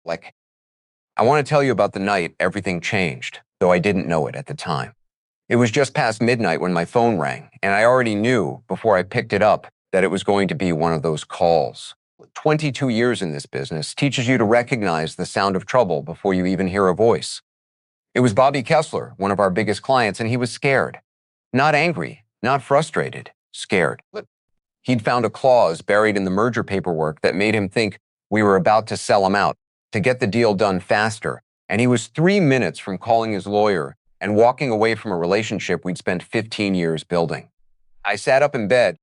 Like, I want to tell you about the night everything changed, though I didn't know it at the time. It was just past midnight when my phone rang, and I already knew before I picked it up that it was going to be one of those calls. 22 years in this business teaches you to recognize the sound of trouble before you even hear a voice. It was Bobby Kessler, one of our biggest clients, and he was scared. Not angry, not frustrated, scared. He'd found a clause buried in the merger paperwork that made him think we were about to sell him out, to get the deal done faster, and he was 3 minutes from calling his lawyer and walking away from a relationship we'd spent 15 years building. I sat up in bed,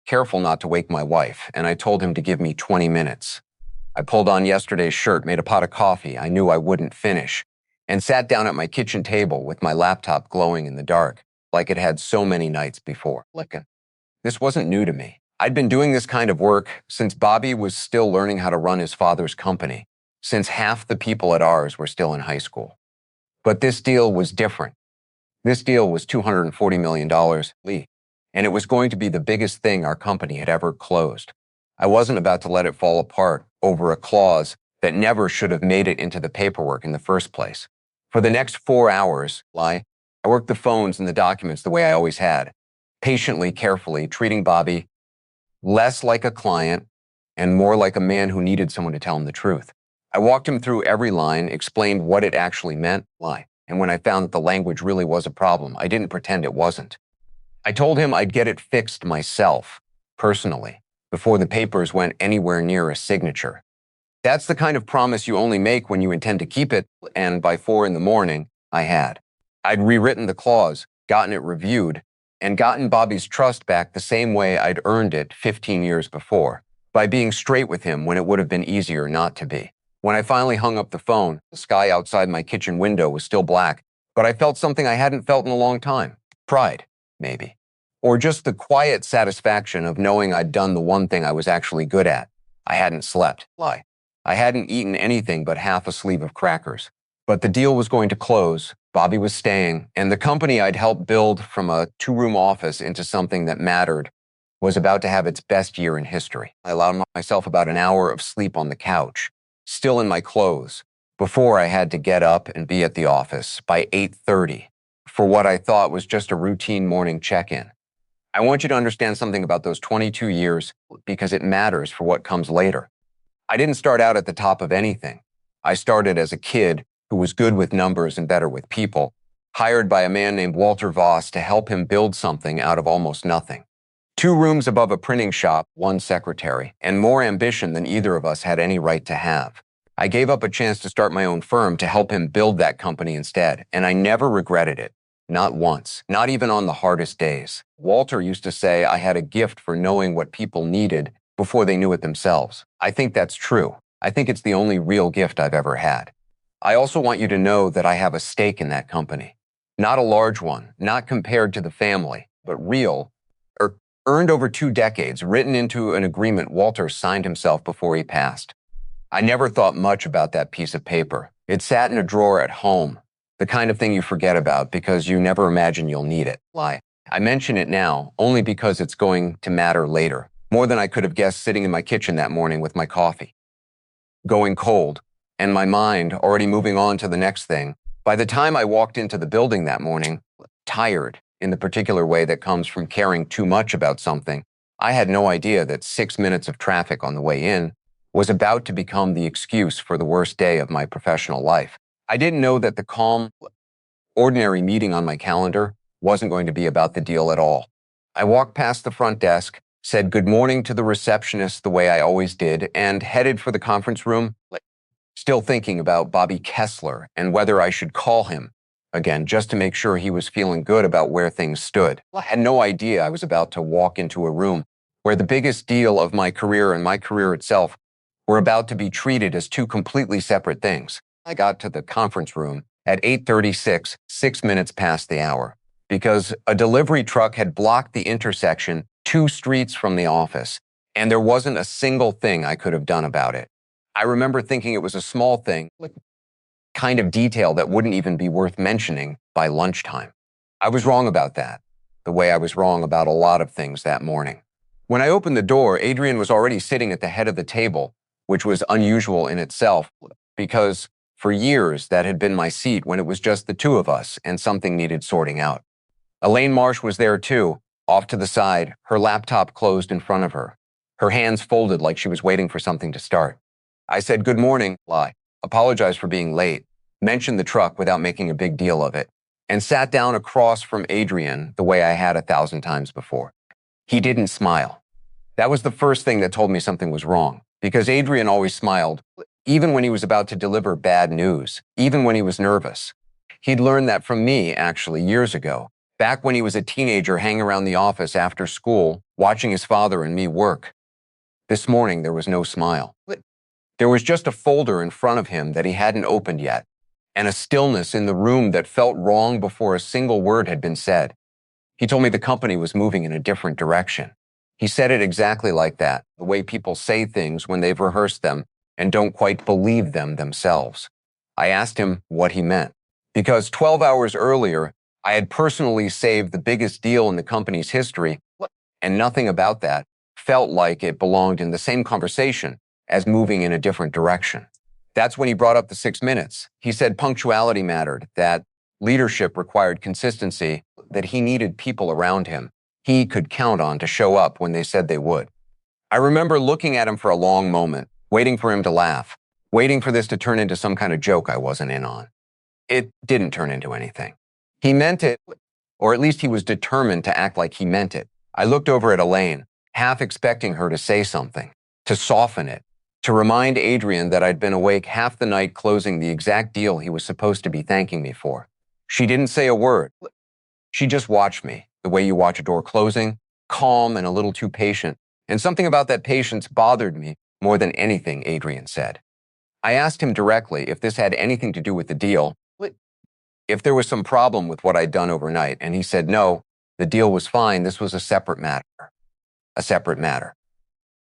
careful not to wake my wife, and I told him to give me 20 minutes. I pulled on yesterday's shirt, made a pot of coffee I knew I wouldn't finish, and sat down at my kitchen table with my laptop glowing in the dark, like it had so many nights before. This wasn't new to me. I'd been doing this kind of work since Bobby was still learning how to run his father's company, since half the people at ours were still in high school. But this deal was different. This deal was $240 million, and it was going to be the biggest thing our company had ever closed. I wasn't about to let it fall apart over a clause that never should have made it into the paperwork in the first place. For the next 4 hours, I worked the phones and the documents the way I always had, patiently, carefully, treating Bobby less like a client and more like a man who needed someone to tell him the truth. I walked him through every line, explained what it actually meant, and when I found that the language really was a problem, I didn't pretend it wasn't. I told him I'd get it fixed myself, personally, before the papers went anywhere near a signature. That's the kind of promise you only make when you intend to keep it, and by 4 a.m, I had. I'd rewritten the clause, gotten it reviewed, and gotten Bobby's trust back the same way I'd earned it 15 years before, by being straight with him when it would have been easier not to be. When I finally hung up the phone, the sky outside my kitchen window was still black, but I felt something I hadn't felt in a long time. Pride, maybe. Or just the quiet satisfaction of knowing I'd done the one thing I was actually good at. I hadn't slept. I hadn't eaten anything but half a sleeve of crackers. But the deal was going to close, Bobby was staying, and the company I'd helped build from a 2-room office into something that mattered was about to have its best year in history. I allowed myself about an hour of sleep on the couch, still in my clothes, before I had to get up and be at the office by 8:30 for what I thought was just a routine morning check-in. I want you to understand something about those 22 years because it matters for what comes later. I didn't start out at the top of anything. I started as a kid who was good with numbers and better with people, hired by a man named Walter Voss to help him build something out of almost nothing. 2 rooms above a printing shop, 1 secretary, and more ambition than either of us had any right to have. I gave up a chance to start my own firm to help him build that company instead, and I never regretted it. Not once, not even on the hardest days. Walter used to say I had a gift for knowing what people needed before they knew it themselves. I think that's true. I think it's the only real gift I've ever had. I also want you to know that I have a stake in that company. Not a large one, not compared to the family, but real, earned over 2 decades, written into an agreement Walter signed himself before he passed. I never thought much about that piece of paper. It sat in a drawer at home, the kind of thing you forget about because you never imagine you'll need it. I mention it now only because it's going to matter later, more than I could have guessed sitting in my kitchen that morning with my coffee. Going cold, and my mind already moving on to the next thing. By the time I walked into the building that morning, tired in the particular way that comes from caring too much about something, I had no idea that 6 minutes of traffic on the way in was about to become the excuse for the worst day of my professional life. I didn't know that the calm, ordinary meeting on my calendar wasn't going to be about the deal at all. I walked past the front desk, said good morning to the receptionist the way I always did, and headed for the conference room, still thinking about Bobby Kessler and whether I should call him again just to make sure he was feeling good about where things stood. I had no idea I was about to walk into a room where the biggest deal of my career and my career itself were about to be treated as 2 completely separate things. I got to the conference room at 8:36, 6 minutes past the hour, because a delivery truck had blocked the intersection 2 streets from the office, and there wasn't a single thing I could have done about it. I remember thinking it was a small thing, kind of detail that wouldn't even be worth mentioning by lunchtime. I was wrong about that, the way I was wrong about a lot of things that morning. When I opened the door, Adrian was already sitting at the head of the table, which was unusual in itself, because for years that had been my seat when it was just the two of us and something needed sorting out. Elaine Marsh was there too, off to the side, her laptop closed in front of her, her hands folded like she was waiting for something to start. I said, "Good morning," apologized for being late, mentioned the truck without making a big deal of it, and sat down across from Adrian the way I had 1,000 times before. He didn't smile. That was the first thing that told me something was wrong, because Adrian always smiled, even when he was about to deliver bad news, even when he was nervous. He'd learned that from me, actually, years ago, back when he was a teenager hanging around the office after school, watching his father and me work. This morning, there was no smile. There was just a folder in front of him that he hadn't opened yet, and a stillness in the room that felt wrong before a single word had been said. He told me the company was moving in a different direction. He said it exactly like that, the way people say things when they've rehearsed them and don't quite believe them themselves. I asked him what he meant, because 12 hours earlier, I had personally saved the biggest deal in the company's history, and nothing about that felt like it belonged in the same conversation as moving in a different direction. That's when he brought up the 6 minutes. He said punctuality mattered, that leadership required consistency, that he needed people around him he could count on to show up when they said they would. I remember looking at him for a long moment, waiting for him to laugh, waiting for this to turn into some kind of joke I wasn't in on. It didn't turn into anything. He meant it, or at least he was determined to act like he meant it. I looked over at Elaine, half expecting her to say something, to soften it, to remind Adrian that I'd been awake half the night closing the exact deal he was supposed to be thanking me for. She didn't say a word. She just watched me, the way you watch a door closing, calm and a little too patient. And something about that patience bothered me more than anything Adrian said. I asked him directly if this had anything to do with the deal, if there was some problem with what I'd done overnight, and he said no, the deal was fine, this was a separate matter. A separate matter.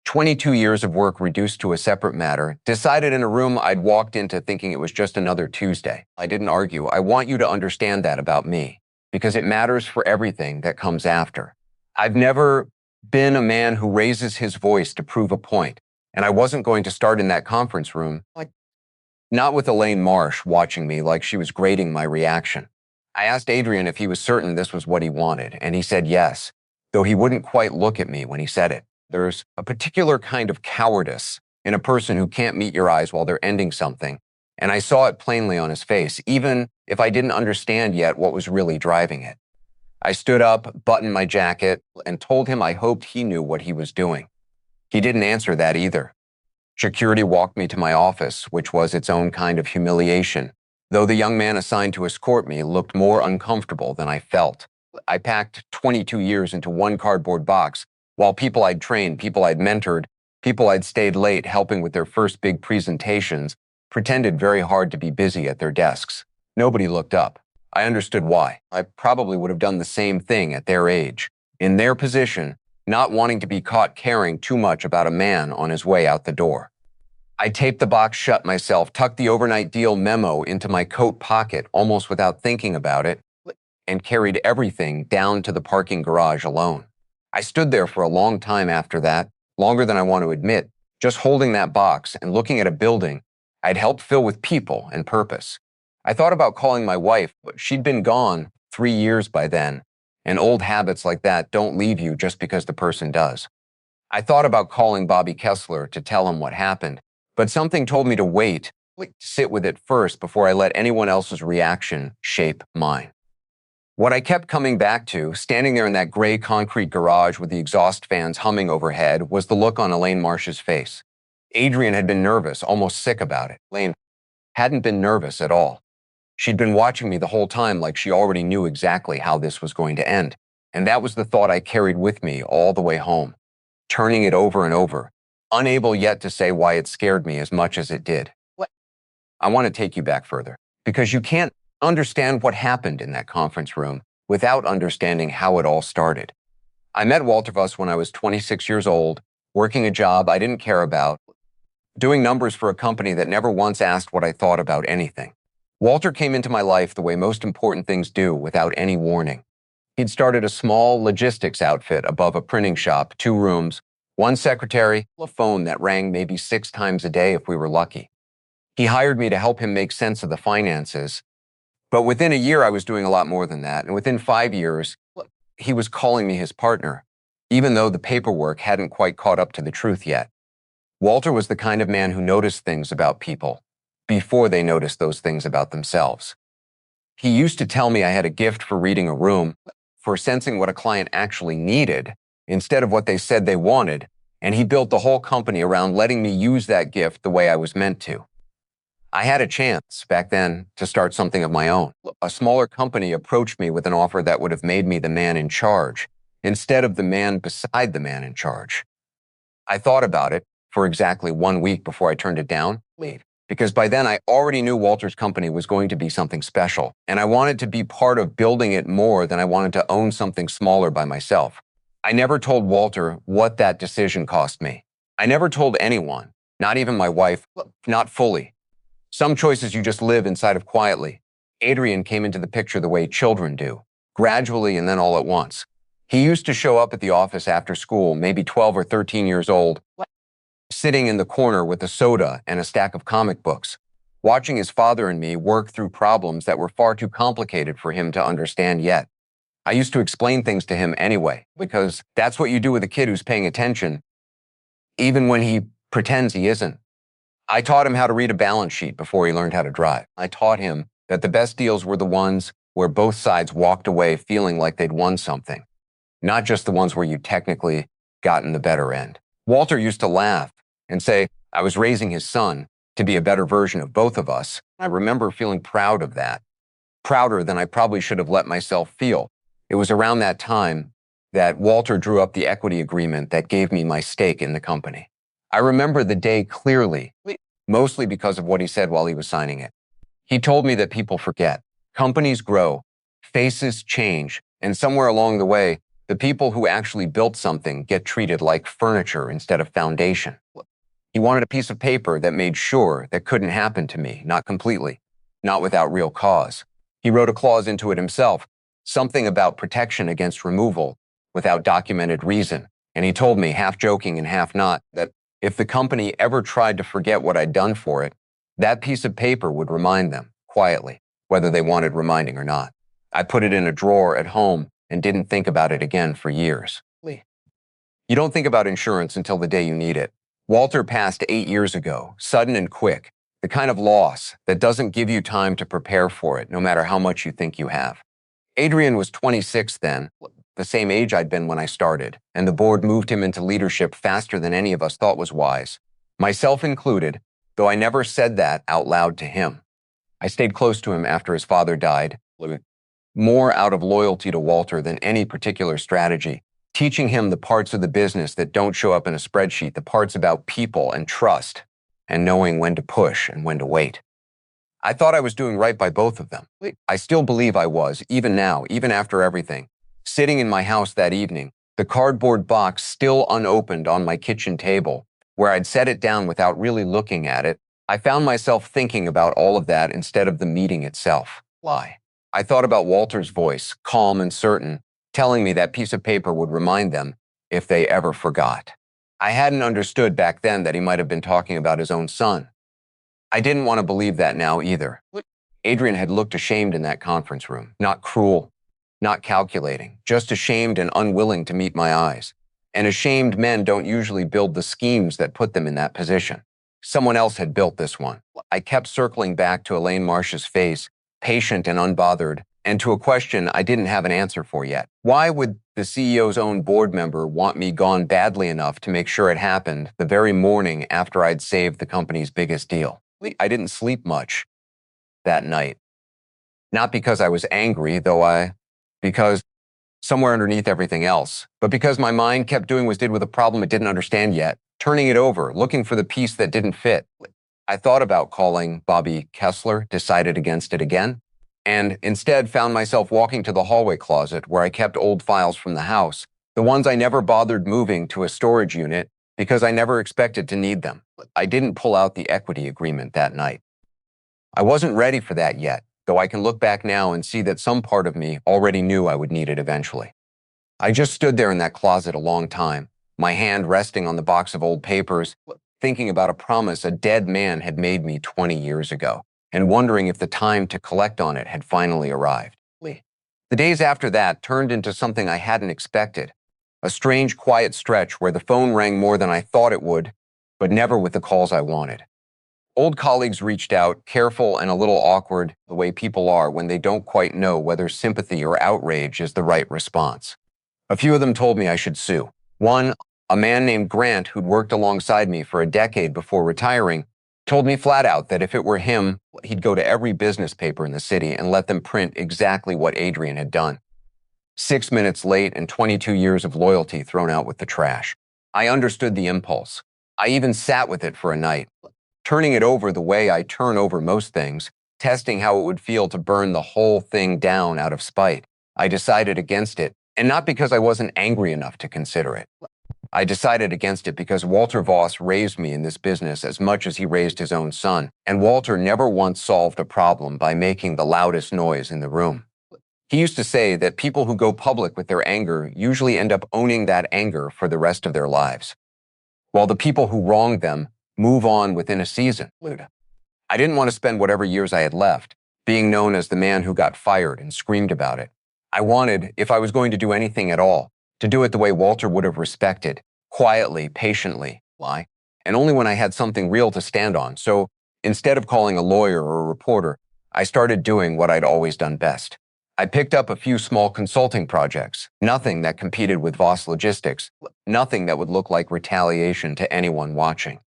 22 years of work reduced to a separate matter, decided in a room I'd walked into thinking it was just another Tuesday. I didn't argue. I want you to understand that about me, because it matters for everything that comes after. I've never been a man who raises his voice to prove a point, and I wasn't going to start in that conference room, not with Elaine Marsh watching me like she was grading my reaction. I asked Adrian if he was certain this was what he wanted, and he said yes, though he wouldn't quite look at me when he said it. There's a particular kind of cowardice in a person who can't meet your eyes while they're ending something, and I saw it plainly on his face, even if I didn't understand yet what was really driving it. I stood up, buttoned my jacket, and told him I hoped he knew what he was doing. He didn't answer that either. Security walked me to my office, which was its own kind of humiliation, though the young man assigned to escort me looked more uncomfortable than I felt. I packed 22 years into one cardboard box, while people I'd trained, people I'd mentored, people I'd stayed late helping with their first big presentations, pretended very hard to be busy at their desks. Nobody looked up. I understood why. I probably would have done the same thing at their age, in their position, not wanting to be caught caring too much about a man on his way out the door. I taped the box shut myself, tucked the overnight deal memo into my coat pocket almost without thinking about it, and carried everything down to the parking garage alone. I stood there for a long time after that, longer than I want to admit, just holding that box and looking at a building I'd helped fill with people and purpose. I thought about calling my wife, but she'd been gone 3 years by then, and old habits like that don't leave you just because the person does. I thought about calling Bobby Kessler to tell him what happened, but something told me to wait, sit with it first before I let anyone else's reaction shape mine. What I kept coming back to, standing there in that gray concrete garage with the exhaust fans humming overhead, was the look on Elaine Marsh's face. Adrian had been nervous, almost sick about it. Elaine hadn't been nervous at all. She'd been watching me the whole time like she already knew exactly how this was going to end. And that was the thought I carried with me all the way home, turning it over and over, unable yet to say why it scared me as much as it did. I want to take you back further, because you can't understand what happened in that conference room without understanding how it all started. I met Walter Voss when I was 26 years old, working a job I didn't care about, doing numbers for a company that never once asked what I thought about anything. Walter came into my life the way most important things do, without any warning. He'd started a small logistics outfit above a printing shop, 2 rooms, 1 secretary, a phone that rang maybe 6 times a day if we were lucky. He hired me to help him make sense of the finances. But within a year, I was doing a lot more than that. And within 5 years, he was calling me his partner, even though the paperwork hadn't quite caught up to the truth yet. Walter was the kind of man who noticed things about people before they noticed those things about themselves. He used to tell me I had a gift for reading a room, for sensing what a client actually needed instead of what they said they wanted, and he built the whole company around letting me use that gift the way I was meant to. I had a chance back then to start something of my own. A smaller company approached me with an offer that would have made me the man in charge instead of the man beside the man in charge. I thought about it for exactly 1 week before I turned it down, because by then I already knew Walter's company was going to be something special, and I wanted to be part of building it more than I wanted to own something smaller by myself. I never told Walter what that decision cost me. I never told anyone, not even my wife, not fully. Some choices you just live inside of quietly. Adrian came into the picture the way children do, gradually and then all at once. He used to show up at the office after school, maybe 12 or 13 years old, sitting in the corner with a soda and a stack of comic books, watching his father and me work through problems that were far too complicated for him to understand yet. I used to explain things to him anyway, because that's what you do with a kid who's paying attention, even when he pretends he isn't. I taught him how to read a balance sheet before he learned how to drive. I taught him that the best deals were the ones where both sides walked away feeling like they'd won something, not just the ones where you technically gotten the better end. Walter used to laugh and say I was raising his son to be a better version of both of us. I remember feeling proud of that, prouder than I probably should have let myself feel. It was around that time that Walter drew up the equity agreement that gave me my stake in the company. I remember the day clearly, mostly because of what he said while he was signing it. He told me that people forget. Companies grow, faces change, and somewhere along the way, the people who actually built something get treated like furniture instead of foundation. He wanted a piece of paper that made sure that couldn't happen to me, not completely, not without real cause. He wrote a clause into it himself, something about protection against removal without documented reason. And he told me, half joking and half not, that if the company ever tried to forget what I'd done for it, that piece of paper would remind them, quietly, whether they wanted reminding or not. I put it in a drawer at home and didn't think about it again for years. You don't think about insurance until the day you need it. Walter passed 8 years ago, sudden and quick, the kind of loss that doesn't give you time to prepare for it, no matter how much you think you have. Adrian was 26 then, the same age I'd been when I started, and the board moved him into leadership faster than any of us thought was wise, myself included, though I never said that out loud to him. I stayed close to him after his father died, more out of loyalty to Walter than any particular strategy, teaching him the parts of the business that don't show up in a spreadsheet, the parts about people and trust, and knowing when to push and when to wait. I thought I was doing right by both of them. I still believe I was, even now, even after everything. Sitting in my house that evening, the cardboard box still unopened on my kitchen table, where I'd set it down without really looking at it, I found myself thinking about all of that instead of the meeting itself. Why? I thought about Walter's voice, calm and certain, telling me that piece of paper would remind them if they ever forgot. I hadn't understood back then that he might have been talking about his own son. I didn't want to believe that now either. Adrian had looked ashamed in that conference room, not cruel, not calculating, just ashamed and unwilling to meet my eyes. And ashamed men don't usually build the schemes that put them in that position. Someone else had built this one. I kept circling back to Elaine Marsh's face, patient and unbothered, and to a question I didn't have an answer for yet. Why would the CEO's own board member want me gone badly enough to make sure it happened the very morning after I'd saved the company's biggest deal? I didn't sleep much that night. Not because I was angry, because somewhere underneath everything else, but because my mind kept doing what it did with a problem it didn't understand yet, turning it over, looking for the piece that didn't fit. I thought about calling Bobby Kessler, decided against it again, and instead found myself walking to the hallway closet where I kept old files from the house, the ones I never bothered moving to a storage unit because I never expected to need them. I didn't pull out the equity agreement that night. I wasn't ready for that yet, though I can look back now and see that some part of me already knew I would need it eventually. I just stood there in that closet a long time, my hand resting on the box of old papers, thinking about a promise a dead man had made me 20 years ago, and wondering if the time to collect on it had finally arrived. The days after that turned into something I hadn't expected, a strange, quiet stretch where the phone rang more than I thought it would, but never with the calls I wanted. Old colleagues reached out, careful and a little awkward, the way people are when they don't quite know whether sympathy or outrage is the right response. A few of them told me I should sue. One, a man named Grant, who'd worked alongside me for a decade before retiring, told me flat out that if it were him, he'd go to every business paper in the city and let them print exactly what Adrian had done. 6 minutes late and 22 years of loyalty thrown out with the trash. I understood the impulse. I even sat with it for a night, turning it over the way I turn over most things, testing how it would feel to burn the whole thing down out of spite. I decided against it, and not because I wasn't angry enough to consider it. I decided against it because Walter Voss raised me in this business as much as he raised his own son, and Walter never once solved a problem by making the loudest noise in the room. He used to say that people who go public with their anger usually end up owning that anger for the rest of their lives, while the people who wronged them move on within a season. I didn't want to spend whatever years I had left being known as the man who got fired and screamed about it. I wanted, if I was going to do anything at all, to do it the way Walter would have respected, quietly, patiently, and only when I had something real to stand on. So instead of calling a lawyer or a reporter, I started doing what I'd always done best. I picked up a few small consulting projects, nothing that competed with Voss Logistics, nothing that would look like retaliation to anyone watching.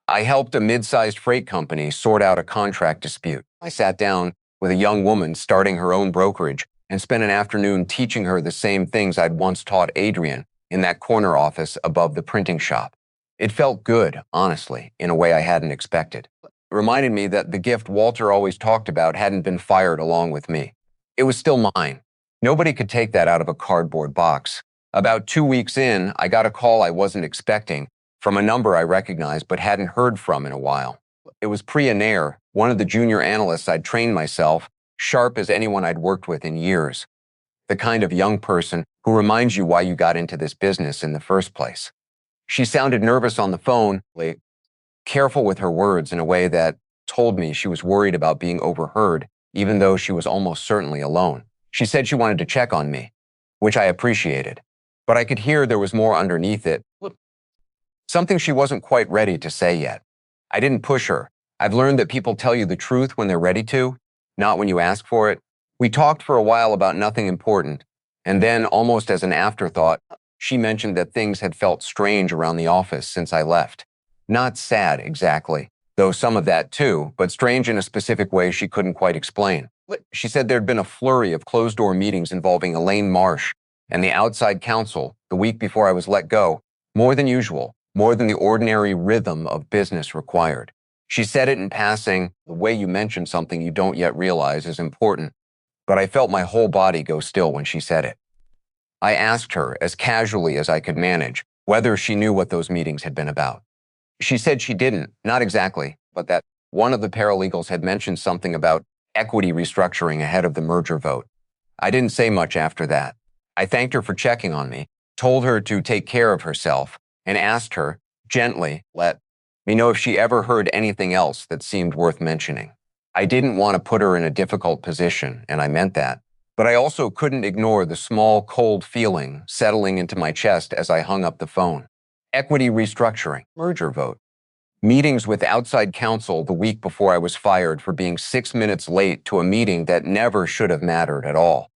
I helped a mid-sized freight company sort out a contract dispute. I sat down with a young woman starting her own brokerage and spent an afternoon teaching her the same things I'd once taught Adrian in that corner office above the printing shop. It felt good, honestly, in a way I hadn't expected. It reminded me that the gift Walter always talked about hadn't been fired along with me. It was still mine. Nobody could take that out of a cardboard box. About 2 weeks in, I got a call I wasn't expecting from a number I recognized but hadn't heard from in a while. It was Priya Nair, one of the junior analysts I'd trained myself, sharp as anyone I'd worked with in years. The kind of young person who reminds you why you got into this business in the first place. She sounded nervous on the phone, careful with her words in a way that told me she was worried about being overheard, even though she was almost certainly alone. She said she wanted to check on me, which I appreciated, but I could hear there was more underneath it. Something she wasn't quite ready to say yet. I didn't push her. I've learned that people tell you the truth when they're ready to, not when you ask for it. We talked for a while about nothing important, and then, almost as an afterthought, she mentioned that things had felt strange around the office since I left. Not sad, exactly, though some of that too, but strange in a specific way she couldn't quite explain. She said there'd been a flurry of closed-door meetings involving Elaine Marsh and the outside counsel the week before I was let go, more than usual, more than the ordinary rhythm of business required. She said it in passing, the way you mention something you don't yet realize is important, but I felt my whole body go still when she said it. I asked her, as casually as I could manage, whether she knew what those meetings had been about. She said she didn't, not exactly, but that one of the paralegals had mentioned something about equity restructuring ahead of the merger vote. I didn't say much after that. I thanked her for checking on me, told her to take care of herself, and asked her, gently, let me know if she ever heard anything else that seemed worth mentioning. I didn't want to put her in a difficult position, and I meant that, but I also couldn't ignore the small, cold feeling settling into my chest as I hung up the phone. Equity restructuring, merger vote. Meetings with outside counsel the week before I was fired for being 6 minutes late to a meeting that never should have mattered at all.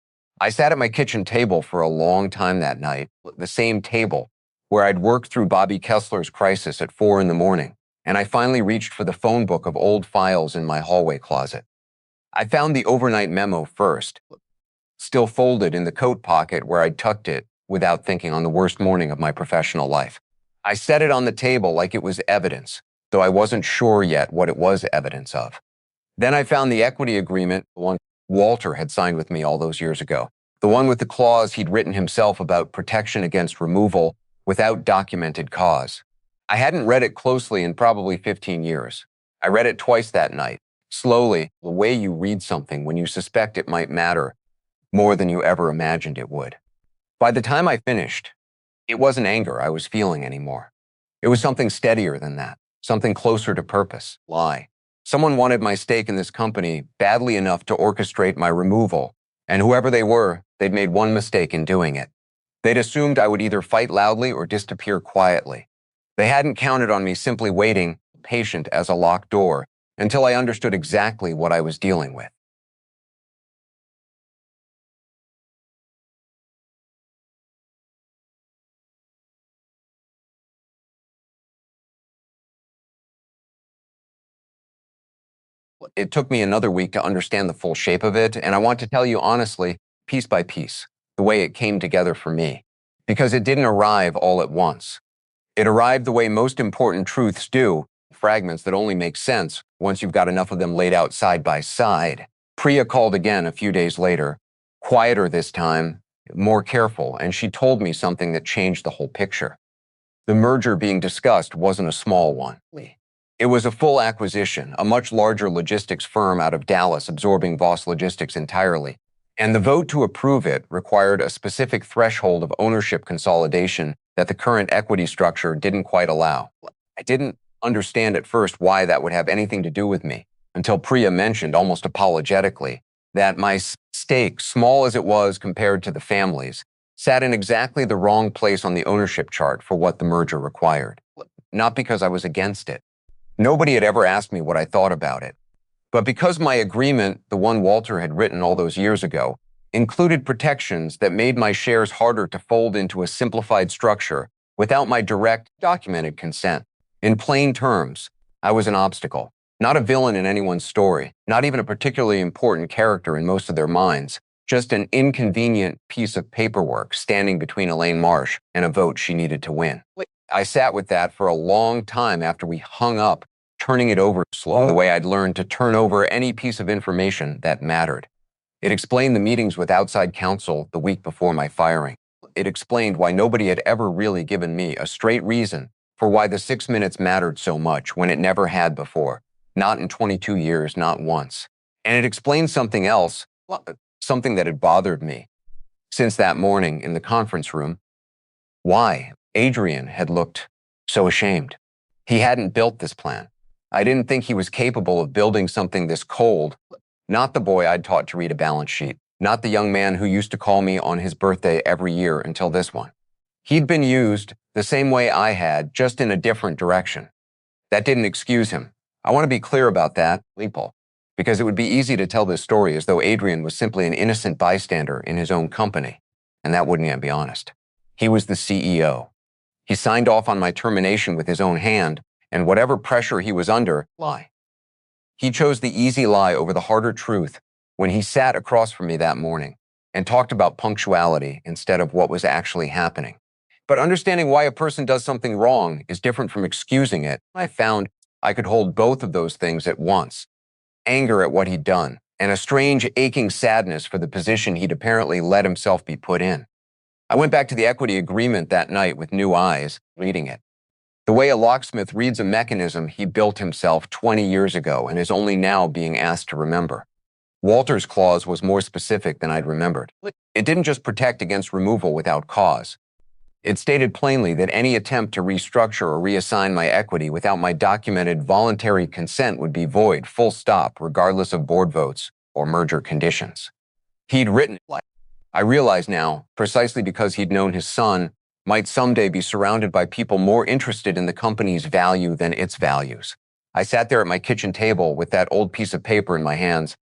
I sat at my kitchen table for a long time that night, the same table where I'd worked through Bobby Kessler's crisis at 4 a.m, and I finally reached for the phone book of old files in my hallway closet. I found the overnight memo first, still folded in the coat pocket where I'd tucked it without thinking on the worst morning of my professional life. I set it on the table like it was evidence, though I wasn't sure yet what it was evidence of. Then I found the equity agreement, the one Walter had signed with me all those years ago, the one with the clause he'd written himself about protection against removal without documented cause. I hadn't read it closely in probably 15 years. I read it twice that night, slowly, the way you read something when you suspect it might matter more than you ever imagined it would. By the time I finished, it wasn't anger I was feeling anymore. It was something steadier than that, something closer to purpose. Lie. Someone wanted my stake in this company badly enough to orchestrate my removal, and whoever they were, they'd made one mistake in doing it. They'd assumed I would either fight loudly or disappear quietly. They hadn't counted on me simply waiting, patient as a locked door, until I understood exactly what I was dealing with. It took me another week to understand the full shape of it, and I want to tell you honestly, piece by piece, the way it came together for me. Because it didn't arrive all at once. It arrived the way most important truths do, fragments that only make sense once you've got enough of them laid out side by side. Priya called again a few days later, quieter this time, more careful, and she told me something that changed the whole picture. The merger being discussed wasn't a small one. It was a full acquisition, a much larger logistics firm out of Dallas absorbing Voss Logistics entirely. And the vote to approve it required a specific threshold of ownership consolidation that the current equity structure didn't quite allow. I didn't understand at first why that would have anything to do with me, until Priya mentioned, almost apologetically, that my stake, small as it was compared to the family's, sat in exactly the wrong place on the ownership chart for what the merger required. Not because I was against it. Nobody had ever asked me what I thought about it. But because my agreement, the one Walter had written all those years ago, included protections that made my shares harder to fold into a simplified structure without my direct, documented consent. In plain terms, I was an obstacle, not a villain in anyone's story, not even a particularly important character in most of their minds, just an inconvenient piece of paperwork standing between Elaine Marsh and a vote she needed to win. I sat with that for a long time after we hung up, turning it over slowly, the way I'd learned to turn over any piece of information that mattered. It explained the meetings with outside counsel the week before my firing. It explained why nobody had ever really given me a straight reason for why the 6 minutes mattered so much when it never had before. Not in 22 years, not once. And it explained something else, something that had bothered me since that morning in the conference room. Why Adrian had looked so ashamed. He hadn't built this plan. I didn't think he was capable of building something this cold. Not the boy I'd taught to read a balance sheet. Not the young man who used to call me on his birthday every year until this one. He'd been used the same way I had, just in a different direction. That didn't excuse him. I want to be clear about that, Leopold, because it would be easy to tell this story as though Adrian was simply an innocent bystander in his own company, and that wouldn't even be honest. He was the CEO. He signed off on my termination with his own hand, and whatever pressure he was under, lie. He chose the easy lie over the harder truth when he sat across from me that morning and talked about punctuality instead of what was actually happening. But understanding why a person does something wrong is different from excusing it. I found I could hold both of those things at once. Anger at what he'd done, and a strange, aching sadness for the position he'd apparently let himself be put in. I went back to the equity agreement that night with new eyes, reading it. The way a locksmith reads a mechanism he built himself 20 years ago and is only now being asked to remember. Walter's clause was more specific than I'd remembered. It didn't just protect against removal without cause. It stated plainly that any attempt to restructure or reassign my equity without my documented voluntary consent would be void, full stop, regardless of board votes or merger conditions. He'd written it. I realize now, precisely because he'd known his son might someday be surrounded by people more interested in the company's value than its values. I sat there at my kitchen table with that old piece of paper in my hands,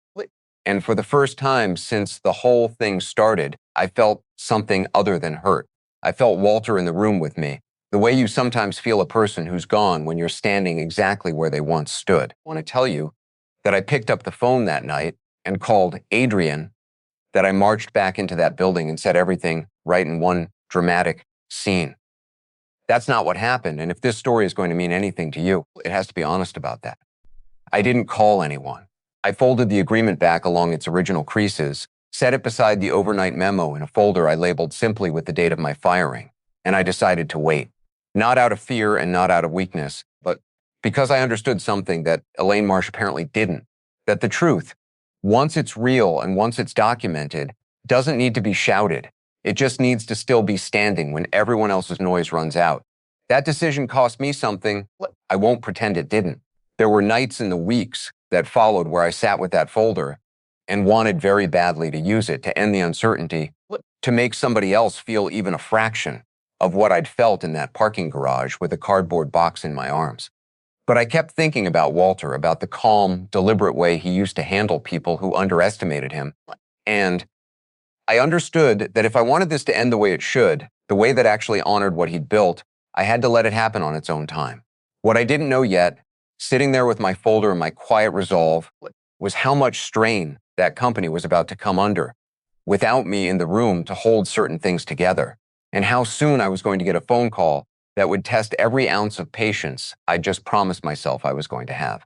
and for the first time since the whole thing started, I felt something other than hurt. I felt Walter in the room with me, the way you sometimes feel a person who's gone when you're standing exactly where they once stood. I want to tell you that I picked up the phone that night and called Adrian, that I marched back into that building and set everything right in one dramatic scene. That's not what happened, and if this story is going to mean anything to you, it has to be honest about that. I didn't call anyone. I folded the agreement back along its original creases, set it beside the overnight memo in a folder I labeled simply with the date of my firing, and I decided to wait. Not out of fear and not out of weakness, but because I understood something that Elaine Marsh apparently didn't, that the truth, once it's real and once it's documented, doesn't need to be shouted. It just needs to still be standing when everyone else's noise runs out. That decision cost me something. I won't pretend it didn't. There were nights in the weeks that followed where I sat with that folder and wanted very badly to use it to end the uncertainty, to make somebody else feel even a fraction of what I'd felt in that parking garage with a cardboard box in my arms. But I kept thinking about Walter, about the calm, deliberate way he used to handle people who underestimated him. And I understood that if I wanted this to end the way it should, the way that actually honored what he'd built, I had to let it happen on its own time. What I didn't know yet, sitting there with my folder and my quiet resolve, was how much strain that company was about to come under without me in the room to hold certain things together, and how soon I was going to get a phone call that would test every ounce of patience I'd just promised myself I was going to have.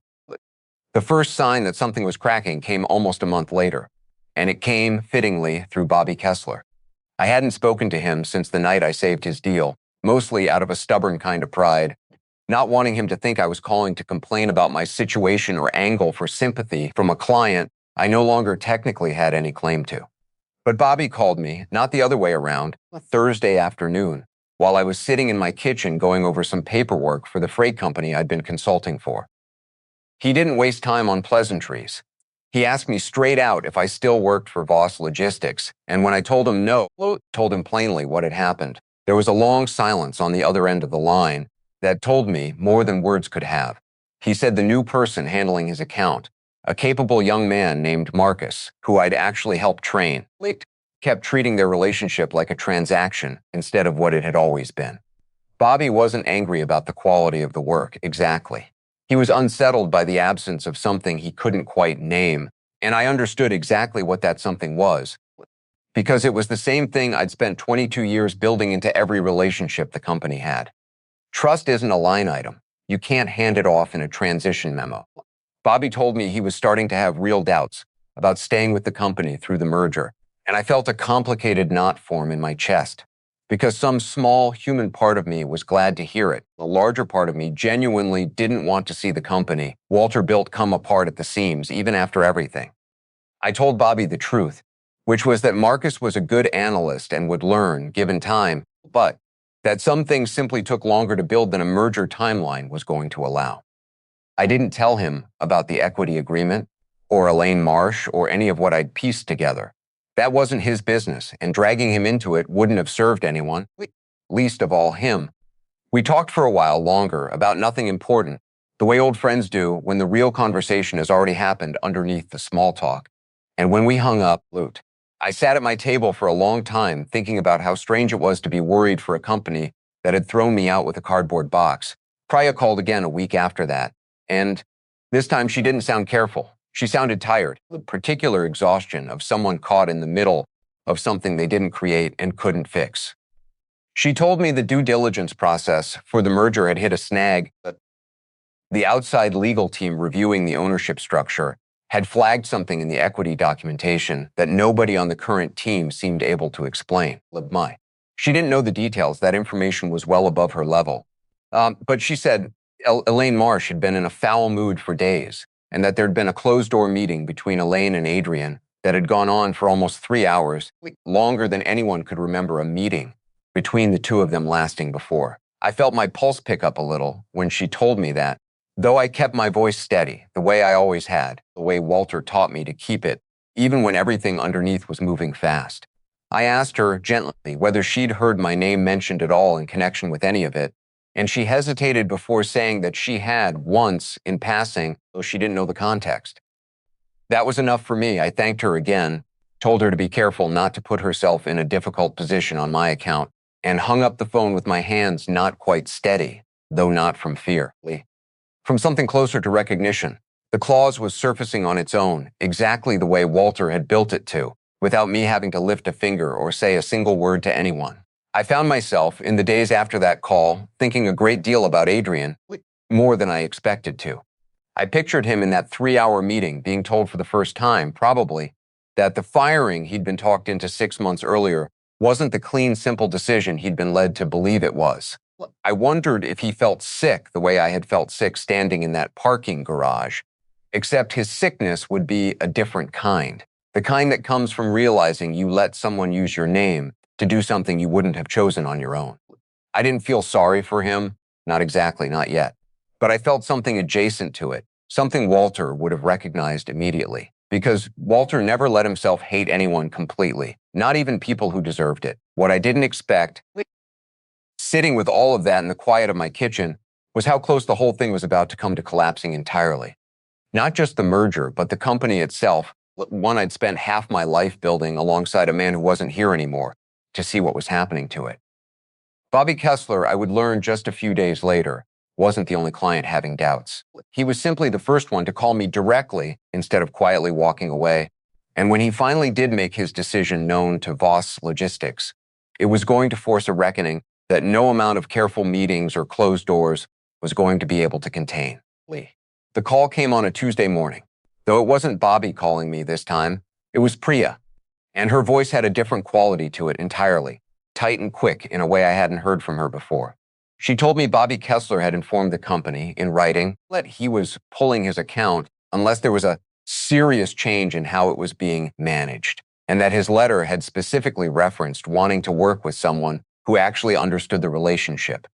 The first sign that something was cracking came almost a month later, and it came, fittingly, through Bobby Kessler. I hadn't spoken to him since the night I saved his deal, mostly out of a stubborn kind of pride, not wanting him to think I was calling to complain about my situation or angle for sympathy from a client I no longer technically had any claim to. But Bobby called me, not the other way around, a Thursday afternoon, while I was sitting in my kitchen going over some paperwork for the freight company I'd been consulting for. He didn't waste time on pleasantries. He asked me straight out if I still worked for Voss Logistics, and when I told him no, told him plainly what had happened. There was a long silence on the other end of the line that told me more than words could have. He said the new person handling his account, a capable young man named Marcus, who I'd actually helped train, kept treating their relationship like a transaction instead of what it had always been. Bobby wasn't angry about the quality of the work, exactly. He was unsettled by the absence of something he couldn't quite name, and I understood exactly what that something was, because it was the same thing I'd spent 22 years building into every relationship the company had. Trust isn't a line item. You can't hand it off in a transition memo. Bobby told me he was starting to have real doubts about staying with the company through the merger, and I felt a complicated knot form in my chest, because some small human part of me was glad to hear it. The larger part of me genuinely didn't want to see the company Walter built come apart at the seams, even after everything. I told Bobby the truth, which was that Marcus was a good analyst and would learn, given time, but that some things simply took longer to build than a merger timeline was going to allow. I didn't tell him about the equity agreement, or Elaine Marsh, or any of what I'd pieced together. That wasn't his business, and dragging him into it wouldn't have served anyone, least of all him. We talked for a while longer about nothing important, the way old friends do when the real conversation has already happened underneath the small talk. And when we hung up, I sat at my table for a long time thinking about how strange it was to be worried for a company that had thrown me out with a cardboard box. Priya called again a week after that, and this time she didn't sound careful. She sounded tired, the particular exhaustion of someone caught in the middle of something they didn't create and couldn't fix. She told me the due diligence process for the merger had hit a snag, but the outside legal team reviewing the ownership structure had flagged something in the equity documentation that nobody on the current team seemed able to explain. She didn't know the details. That information was well above her level. But she said Elaine Marsh had been in a foul mood for days, and that there'd been a closed-door meeting between Elaine and Adrian that had gone on for almost 3 hours, longer than anyone could remember a meeting between the two of them lasting before. I felt my pulse pick up a little when she told me that, though I kept my voice steady, the way I always had, the way Walter taught me to keep it, even when everything underneath was moving fast. I asked her gently whether she'd heard my name mentioned at all in connection with any of it, and she hesitated before saying that she had once in passing, though she didn't know the context. That was enough for me. I thanked her again, told her to be careful not to put herself in a difficult position on my account, and hung up the phone with my hands not quite steady, though not from fear. From something closer to recognition, the clause was surfacing on its own, exactly the way Walter had built it to, without me having to lift a finger or say a single word to anyone. I found myself, in the days after that call, thinking a great deal about Adrian, more than I expected to. I pictured him in that 3-hour meeting being told for the first time, probably, that the firing he'd been talked into 6 months earlier wasn't the clean, simple decision he'd been led to believe it was. I wondered if he felt sick the way I had felt sick standing in that parking garage, except his sickness would be a different kind, the kind that comes from realizing you let someone use your name to do something you wouldn't have chosen on your own. I didn't feel sorry for him, not exactly, not yet. But I felt something adjacent to it, something Walter would have recognized immediately. Because Walter never let himself hate anyone completely, not even people who deserved it. What I didn't expect, sitting with all of that in the quiet of my kitchen, was how close the whole thing was about to come to collapsing entirely. Not just the merger, but the company itself, one I'd spent half my life building alongside a man who wasn't here anymore, to see what was happening to it. Bobby Kessler, I would learn just a few days later, wasn't the only client having doubts. He was simply the first one to call me directly instead of quietly walking away. And when he finally did make his decision known to Voss Logistics, it was going to force a reckoning that no amount of careful meetings or closed doors was going to be able to contain. The call came on a Tuesday morning. Though it wasn't Bobby calling me this time, it was Priya, and her voice had a different quality to it entirely, tight and quick in a way I hadn't heard from her before. She told me Bobby Kessler had informed the company in writing that he was pulling his account unless there was a serious change in how it was being managed, and that his letter had specifically referenced wanting to work with someone who actually understood the relationship,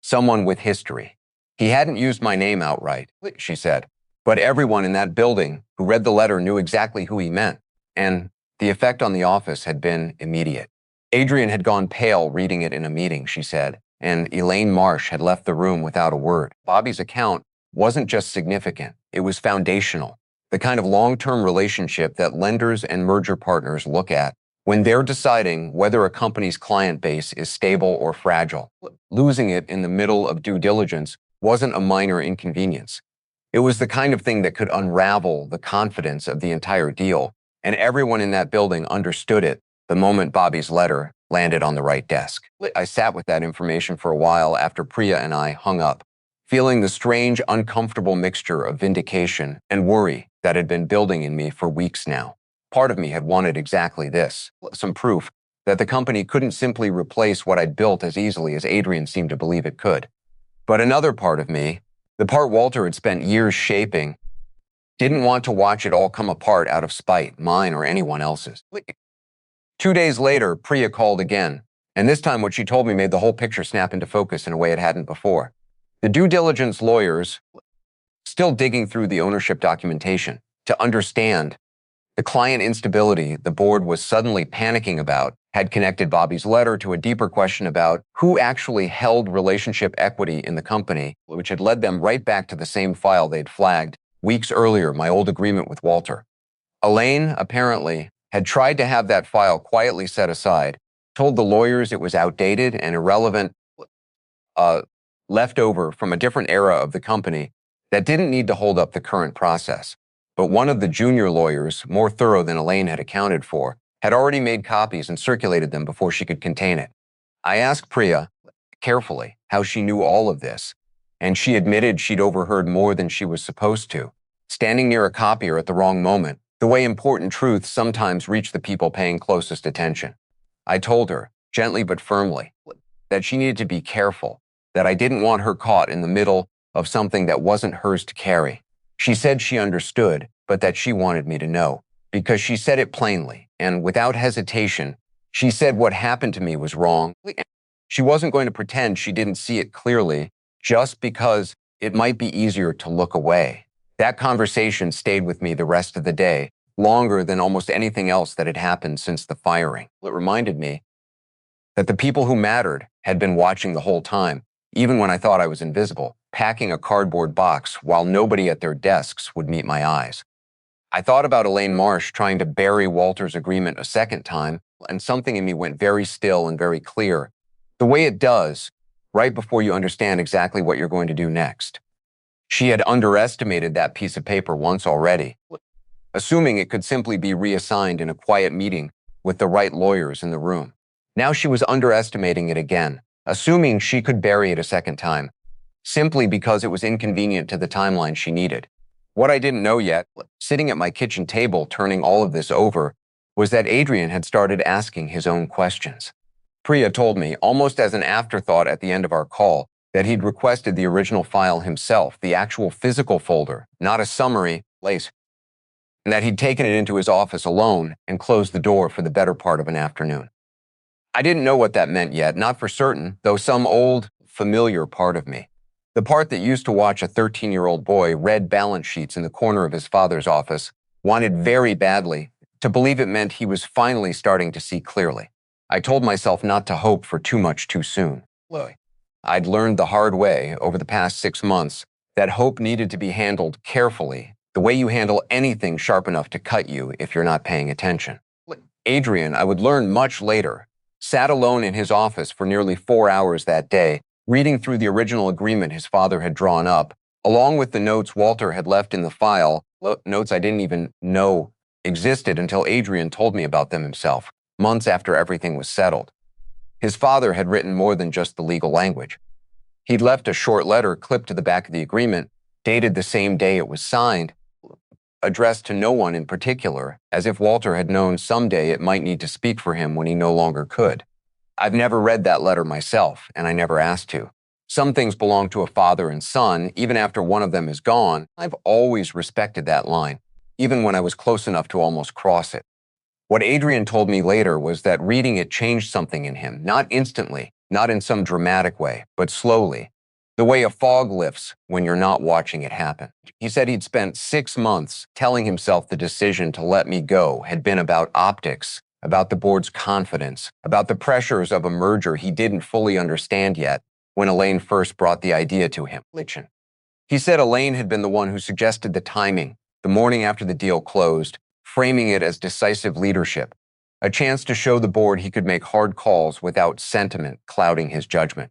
someone with history. He hadn't used my name outright, she said, but everyone in that building who read the letter knew exactly who he meant, and the effect on the office had been immediate. Adrian had gone pale reading it in a meeting, she said, and Elaine Marsh had left the room without a word. Bobby's account wasn't just significant, it was foundational, the kind of long-term relationship that lenders and merger partners look at when they're deciding whether a company's client base is stable or fragile. Losing it in the middle of due diligence wasn't a minor inconvenience. It was the kind of thing that could unravel the confidence of the entire deal, and everyone in that building understood it the moment Bobby's letter landed on the right desk. I sat with that information for a while after Priya and I hung up, feeling the strange, uncomfortable mixture of vindication and worry that had been building in me for weeks now. Part of me had wanted exactly this, some proof that the company couldn't simply replace what I'd built as easily as Adrian seemed to believe it could. But another part of me, the part Walter had spent years shaping, didn't want to watch it all come apart out of spite, mine or anyone else's. 2 days later, Priya called again, and this time what she told me made the whole picture snap into focus in a way it hadn't before. The due diligence lawyers, still digging through the ownership documentation to understand the client instability the board was suddenly panicking about, had connected Bobby's letter to a deeper question about who actually held relationship equity in the company, which had led them right back to the same file they'd flagged weeks earlier, my old agreement with Walter. Elaine, apparently, had tried to have that file quietly set aside, told the lawyers it was outdated and irrelevant, left over from a different era of the company that didn't need to hold up the current process. But one of the junior lawyers, more thorough than Elaine had accounted for, had already made copies and circulated them before she could contain it. I asked Priya, carefully, how she knew all of this, and she admitted she'd overheard more than she was supposed to, standing near a copier at the wrong moment, the way important truths sometimes reach the people paying closest attention. I told her, gently but firmly, that she needed to be careful, that I didn't want her caught in the middle of something that wasn't hers to carry. She said she understood, but that she wanted me to know, because she said it plainly, and without hesitation, she said what happened to me was wrong. She wasn't going to pretend she didn't see it clearly, just because it might be easier to look away. That conversation stayed with me the rest of the day, longer than almost anything else that had happened since the firing. It reminded me that the people who mattered had been watching the whole time, even when I thought I was invisible, packing a cardboard box while nobody at their desks would meet my eyes. I thought about Elaine Marsh trying to bury Walter's agreement a second time, and something in me went very still and very clear, the way it does right before you understand exactly what you're going to do next. She had underestimated that piece of paper once already, assuming it could simply be reassigned in a quiet meeting with the right lawyers in the room. Now she was underestimating it again, assuming she could bury it a second time, simply because it was inconvenient to the timeline she needed. What I didn't know yet, sitting at my kitchen table turning all of this over, was that Adrian had started asking his own questions. Priya told me, almost as an afterthought at the end of our call, that he'd requested the original file himself, the actual physical folder, not a summary, and that he'd taken it into his office alone and closed the door for the better part of an afternoon. I didn't know what that meant yet, not for certain, though some old, familiar part of me. The part that used to watch a 13-year-old boy read balance sheets in the corner of his father's office wanted very badly to believe it meant he was finally starting to see clearly. I told myself not to hope for too much too soon. I'd learned the hard way over the past 6 months that hope needed to be handled carefully, the way you handle anything sharp enough to cut you if you're not paying attention. Adrian, I would learn much later, sat alone in his office for nearly 4 hours that day, reading through the original agreement his father had drawn up, along with the notes Walter had left in the file, notes I didn't even know existed until Adrian told me about them himself, months after everything was settled. His father had written more than just the legal language. He'd left a short letter clipped to the back of the agreement, dated the same day it was signed, addressed to no one in particular, as if Walter had known someday it might need to speak for him when he no longer could. I've never read that letter myself, and I never asked to. Some things belong to a father and son, even after one of them is gone. I've always respected that line, even when I was close enough to almost cross it. What Adrian told me later was that reading it changed something in him, not instantly, not in some dramatic way, but slowly, the way a fog lifts when you're not watching it happen. He said he'd spent 6 months telling himself the decision to let me go had been about optics, about the board's confidence, about the pressures of a merger he didn't fully understand yet when Elaine first brought the idea to him. He said Elaine had been the one who suggested the timing, the morning after the deal closed, framing it as decisive leadership, a chance to show the board he could make hard calls without sentiment clouding his judgment.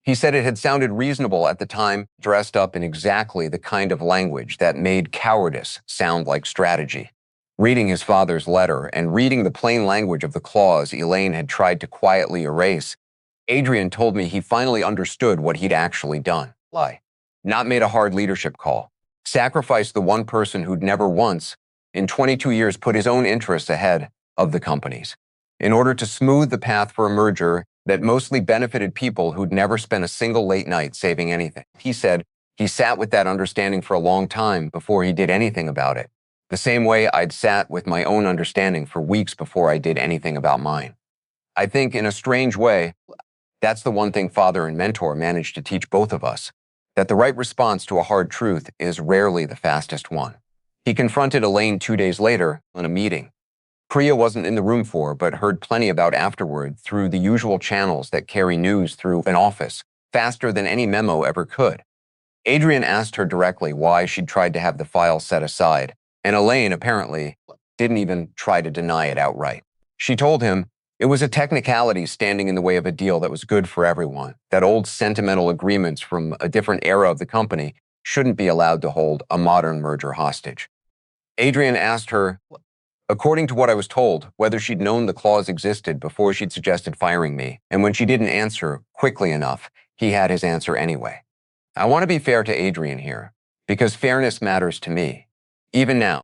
He said it had sounded reasonable at the time, dressed up in exactly the kind of language that made cowardice sound like strategy. Reading his father's letter and reading the plain language of the clause Elaine had tried to quietly erase, Adrian told me he finally understood what he'd actually done. Not made a hard leadership call. Sacrificed the one person who'd never once, in 22 years, put his own interests ahead of the company's, in order to smooth the path for a merger that mostly benefited people who'd never spent a single late night saving anything. He said he sat with that understanding for a long time before he did anything about it, the same way I'd sat with my own understanding for weeks before I did anything about mine. I think, in a strange way, that's the one thing father and mentor managed to teach both of us, that the right response to a hard truth is rarely the fastest one. He confronted Elaine 2 days later in a meeting. Priya wasn't in the room for, but heard plenty about afterward through the usual channels that carry news through an office, faster than any memo ever could. Adrian asked her directly why she'd tried to have the file set aside, and Elaine apparently didn't even try to deny it outright. She told him it was a technicality standing in the way of a deal that was good for everyone, that old sentimental agreements from a different era of the company shouldn't be allowed to hold a modern merger hostage. Adrian asked her, according to what I was told, whether she'd known the clause existed before she'd suggested firing me, and when she didn't answer quickly enough, he had his answer anyway. I want to be fair to Adrian here, because fairness matters to me. Even now,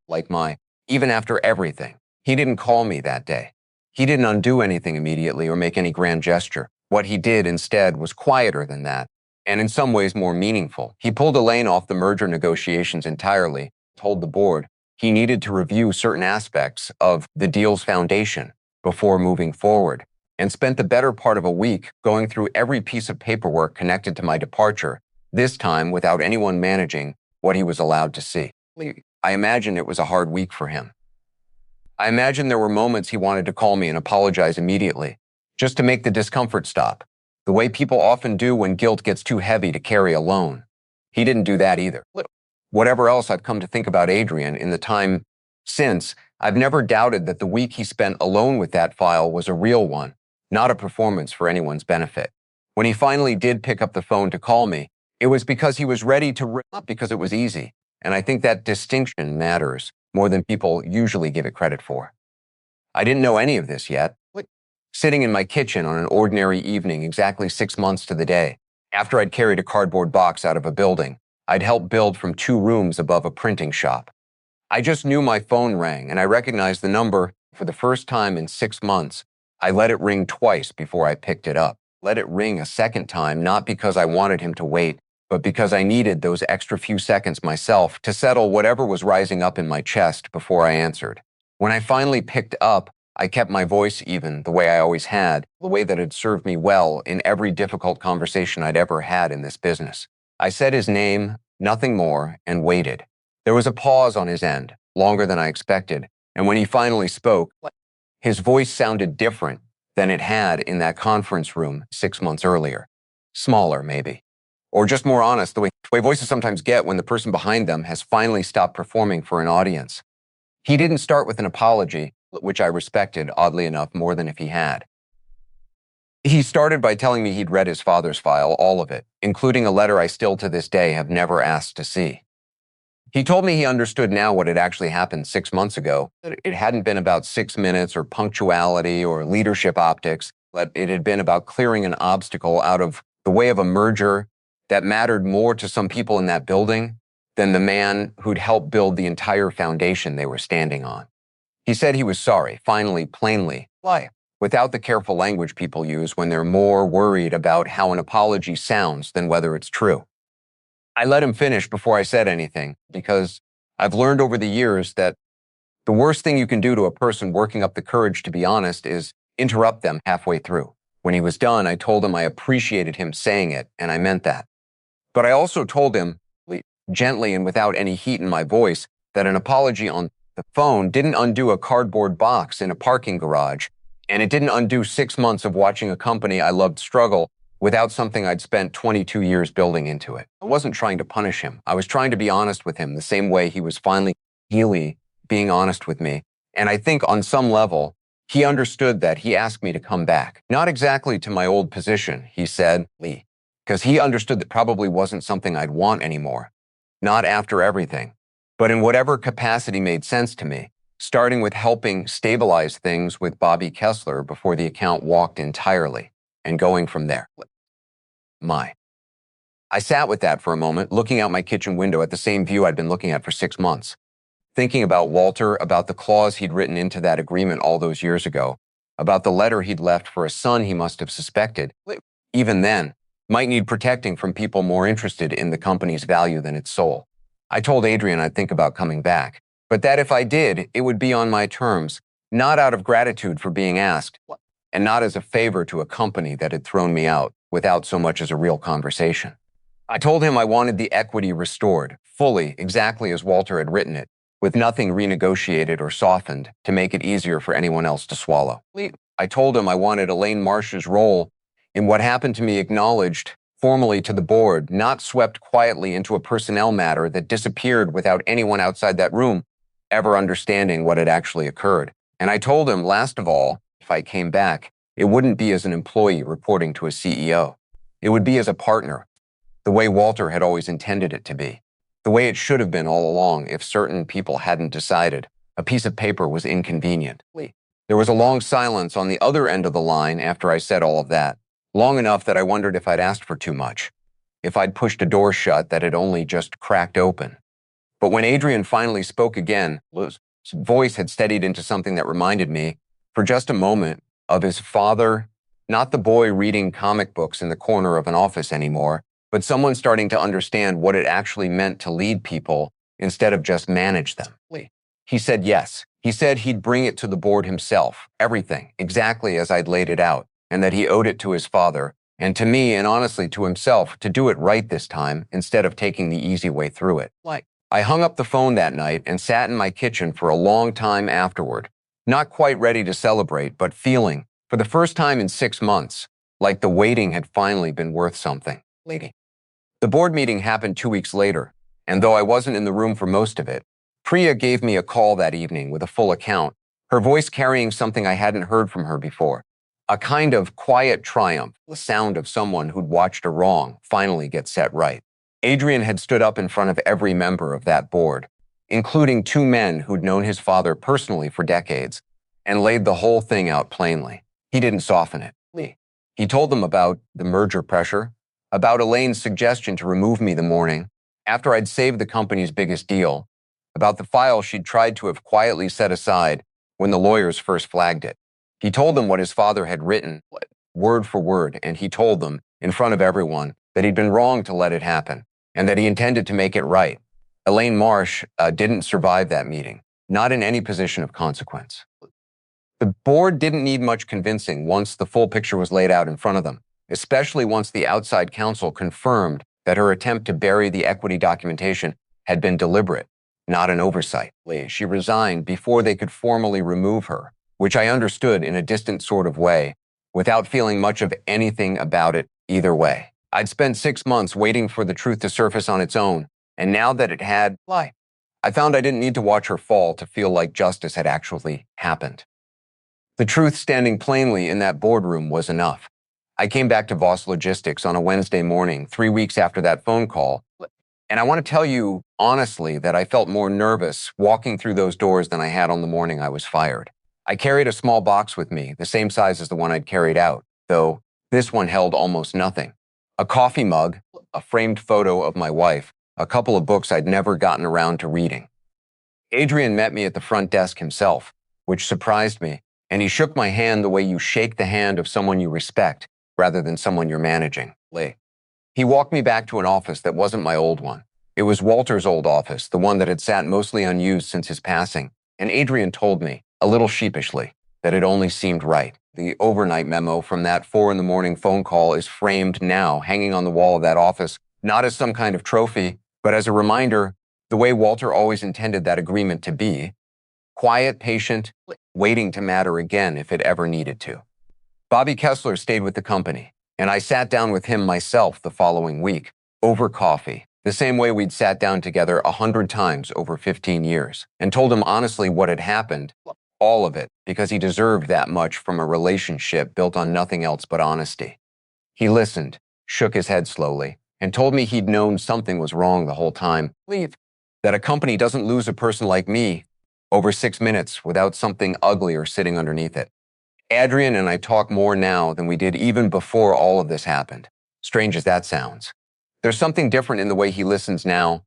even after everything, he didn't call me that day. He didn't undo anything immediately or make any grand gesture. What he did instead was quieter than that, and in some ways more meaningful. He pulled Elaine off the merger negotiations entirely, told the board he needed to review certain aspects of the deal's foundation before moving forward, and spent the better part of a week going through every piece of paperwork connected to my departure, this time without anyone managing what he was allowed to see. I imagine it was a hard week for him. I imagine there were moments he wanted to call me and apologize immediately, just to make the discomfort stop, the way people often do when guilt gets too heavy to carry alone. He didn't do that either. Whatever else I've come to think about Adrian in the time since, I've never doubted that the week he spent alone with that file was a real one, not a performance for anyone's benefit. When he finally did pick up the phone to call me, it was because he was ready to, not because it was easy. And I think that distinction matters more than people usually give it credit for. I didn't know any of this yet. Sitting in my kitchen on an ordinary evening exactly 6 months to the day, after I'd carried a cardboard box out of a building I'd helped build from 2 rooms above a printing shop. I just knew my phone rang, and I recognized the number for the first time in 6 months. I let it ring twice before I picked it up. Let it ring a second time, not because I wanted him to wait, but because I needed those extra few seconds myself to settle whatever was rising up in my chest before I answered. When I finally picked up, I kept my voice even, the way I always had, the way that had served me well in every difficult conversation I'd ever had in this business. I said his name, nothing more, and waited. There was a pause on his end, longer than I expected, and when he finally spoke, his voice sounded different than it had in that conference room 6 months earlier. Smaller, maybe. Or just more honest, the way voices sometimes get when the person behind them has finally stopped performing for an audience. He didn't start with an apology, which I respected, oddly enough, more than if he had. He started by telling me he'd read his father's file, all of it, including a letter I still to this day have never asked to see. He told me he understood now what had actually happened 6 months ago, that it hadn't been about 6 minutes or punctuality or leadership optics, but it had been about clearing an obstacle out of the way of a merger that mattered more to some people in that building than the man who'd helped build the entire foundation they were standing on. He said he was sorry, finally, plainly, without the careful language people use when they're more worried about how an apology sounds than whether it's true. I let him finish before I said anything, because I've learned over the years that the worst thing you can do to a person working up the courage to be honest is interrupt them halfway through. When he was done, I told him I appreciated him saying it, and I meant that. But I also told him, gently and without any heat in my voice, that an apology on the phone didn't undo a cardboard box in a parking garage, and it didn't undo 6 months of watching a company I loved struggle without something I'd spent 22 years building into it. I wasn't trying to punish him. I was trying to be honest with him the same way he was finally really being honest with me. And I think on some level, he understood that. He asked me to come back. Not exactly to my old position, he said, because he understood that probably wasn't something I'd want anymore. Not after everything, but in whatever capacity made sense to me, starting with helping stabilize things with Bobby Kessler before the account walked entirely, and going from there. I sat with that for a moment, looking out my kitchen window at the same view I'd been looking at for 6 months, thinking about Walter, about the clause he'd written into that agreement all those years ago, about the letter he'd left for a son he must have suspected, even then, might need protecting from people more interested in the company's value than its soul. I told Adrian I'd think about coming back, but that if I did, it would be on my terms, not out of gratitude for being asked, and not as a favor to a company that had thrown me out without so much as a real conversation. I told him I wanted the equity restored, fully, exactly as Walter had written it, with nothing renegotiated or softened to make it easier for anyone else to swallow. I told him I wanted Elaine Marsh's role in what happened to me acknowledged formally to the board, not swept quietly into a personnel matter that disappeared without anyone outside that room ever understanding what had actually occurred. And I told him, last of all, if I came back, it wouldn't be as an employee reporting to a CEO. It would be as a partner, the way Walter had always intended it to be, the way it should have been all along if certain people hadn't decided a piece of paper was inconvenient. There was a long silence on the other end of the line after I said all of that, long enough that I wondered if I'd asked for too much, if I'd pushed a door shut that had only just cracked open. But when Adrian finally spoke again, his voice had steadied into something that reminded me, for just a moment, of his father, not the boy reading comic books in the corner of an office anymore, but someone starting to understand what it actually meant to lead people instead of just manage them. He said yes. He said he'd bring it to the board himself, everything, exactly as I'd laid it out, and that he owed it to his father, and to me, and honestly to himself, to do it right this time instead of taking the easy way through it. I hung up the phone that night and sat in my kitchen for a long time afterward, not quite ready to celebrate, but feeling, for the first time in 6 months, like the waiting had finally been worth something. The board meeting happened 2 weeks later, and though I wasn't in the room for most of it, Priya gave me a call that evening with a full account, her voice carrying something I hadn't heard from her before, a kind of quiet triumph, the sound of someone who'd watched a wrong finally get set right. Adrian had stood up in front of every member of that board, including 2 men who'd known his father personally for decades, and laid the whole thing out plainly. He didn't soften it. He told them about the merger pressure, about Elaine's suggestion to remove me the morning after I'd saved the company's biggest deal, about the file she'd tried to have quietly set aside when the lawyers first flagged it. He told them what his father had written, word for word, and he told them, in front of everyone, that he'd been wrong to let it happen, and that he intended to make it right. Elaine Marsh didn't survive that meeting, not in any position of consequence. The board didn't need much convincing once the full picture was laid out in front of them, especially once the outside counsel confirmed that her attempt to bury the equity documentation had been deliberate, not an oversight. She resigned before they could formally remove her, which I understood in a distant sort of way, without feeling much of anything about it either way. I'd spent 6 months waiting for the truth to surface on its own, and now that it had, I found I didn't need to watch her fall to feel like justice had actually happened. The truth standing plainly in that boardroom was enough. I came back to Voss Logistics on a Wednesday morning, 3 weeks after that phone call, and I want to tell you honestly that I felt more nervous walking through those doors than I had on the morning I was fired. I carried a small box with me, the same size as the one I'd carried out, though this one held almost nothing. A coffee mug, a framed photo of my wife, a couple of books I'd never gotten around to reading. Adrian met me at the front desk himself, which surprised me, and he shook my hand the way you shake the hand of someone you respect rather than someone you're managing. He walked me back to an office that wasn't my old one. It was Walter's old office, the one that had sat mostly unused since his passing, and Adrian told me, a little sheepishly, that it only seemed right. The overnight memo from that 4 a.m. phone call is framed now, hanging on the wall of that office, not as some kind of trophy, but as a reminder, the way Walter always intended that agreement to be: quiet, patient, waiting to matter again if it ever needed to. Bobby Kessler stayed with the company, and I sat down with him myself the following week, over coffee, the same way we'd sat down together 100 times over 15 years, and told him honestly what had happened, all of it, because he deserved that much from a relationship built on nothing else but honesty. He listened, shook his head slowly, and told me he'd known something was wrong the whole time. That a company doesn't lose a person like me over 6 minutes without something uglier sitting underneath it. Adrian and I talk more now than we did even before all of this happened. Strange as that sounds. There's something different in the way he listens now,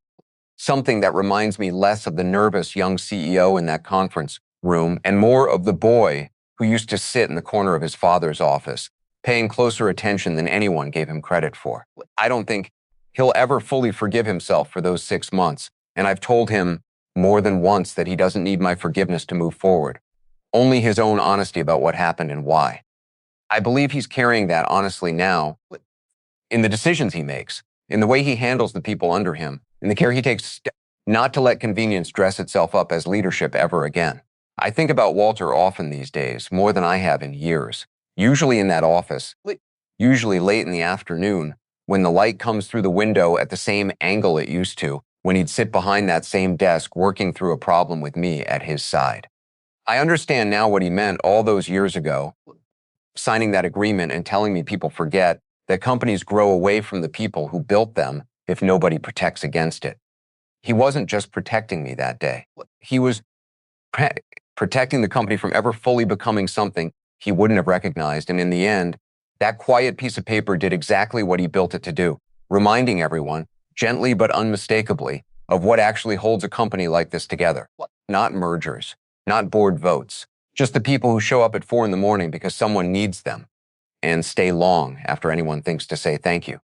something that reminds me less of the nervous young CEO in that conference room and more of the boy who used to sit in the corner of his father's office, paying closer attention than anyone gave him credit for. I don't think he'll ever fully forgive himself for those 6 months, and I've told him more than once that he doesn't need my forgiveness to move forward, only his own honesty about what happened and why. I believe he's carrying that honestly now in the decisions he makes, in the way he handles the people under him, in the care he takes not to let convenience dress itself up as leadership ever again. I think about Walter often these days, more than I have in years, usually in that office, usually late in the afternoon, when the light comes through the window at the same angle it used to, when he'd sit behind that same desk working through a problem with me at his side. I understand now what he meant all those years ago, signing that agreement and telling me people forget that companies grow away from the people who built them if nobody protects against it. He wasn't just protecting me that day. He was protecting the company from ever fully becoming something he wouldn't have recognized. And in the end, that quiet piece of paper did exactly what he built it to do, reminding everyone, gently but unmistakably, of what actually holds a company like this together. Not mergers, not board votes, just the people who show up at 4 a.m. because someone needs them and stay long after anyone thinks to say thank you.